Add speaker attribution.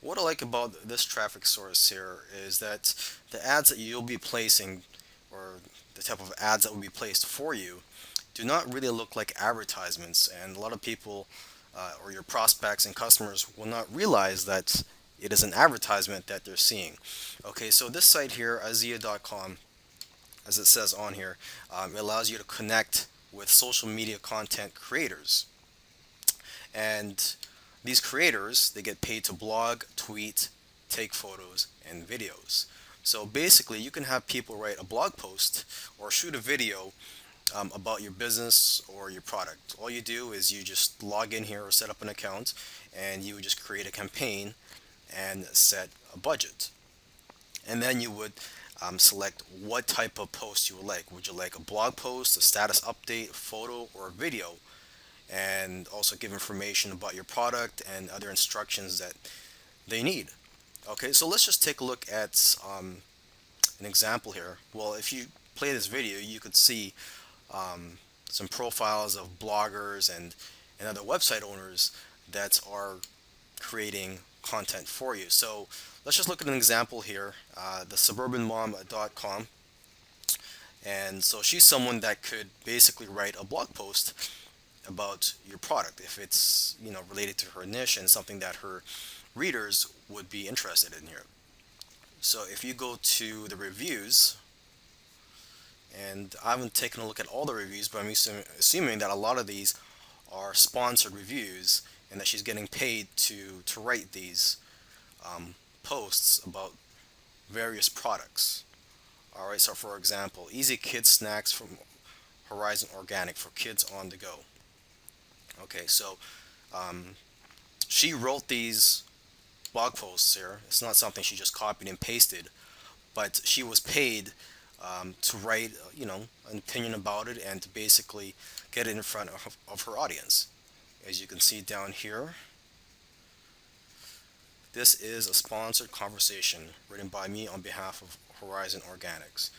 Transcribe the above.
Speaker 1: what I like about this traffic source here is that the ads that you'll be placing, or the type of ads that will be placed for you, do not really look like advertisements, and a lot of people, or your prospects and customers, will not realize that it is an advertisement that they're seeing. Okay, so this site here, Azia.com, as it says on here, it allows you to connect with social media content creators. And these creators, they get paid to blog, tweet, take photos, and videos. So basically, you can have people write a blog post or shoot a video about your business or your product. All you do is you just log in here or set up an account, and you would just create a campaign and set a budget. And then you would select what type of post you would like. Would you like a blog post, a status update, a photo, or a video? And also give information about your product and other instructions that they need. Okay, so let's just take a look at an example here. Well, if you play this video, you could see some profiles of bloggers and other website owners that are creating content for you. So let's just look at an example here, the suburbanmom.com. And so she's someone that could basically write a blog post about your product if it's related to her niche and something that her readers would be interested in here. So if you go to the reviews, and I haven't taken a look at all the reviews, but I'm assuming that a lot of these are sponsored reviews and that she's getting paid to write these posts about various products. All right, so for example, easy kids snacks from Horizon Organic for kids on the go. Okay, so um, she wrote these blog posts here. It's not something she just copied and pasted, but she was paid to write, an opinion about it and to basically get it in front of her audience. As you can see down here, this is a sponsored conversation written by me on behalf of Horizon Organics.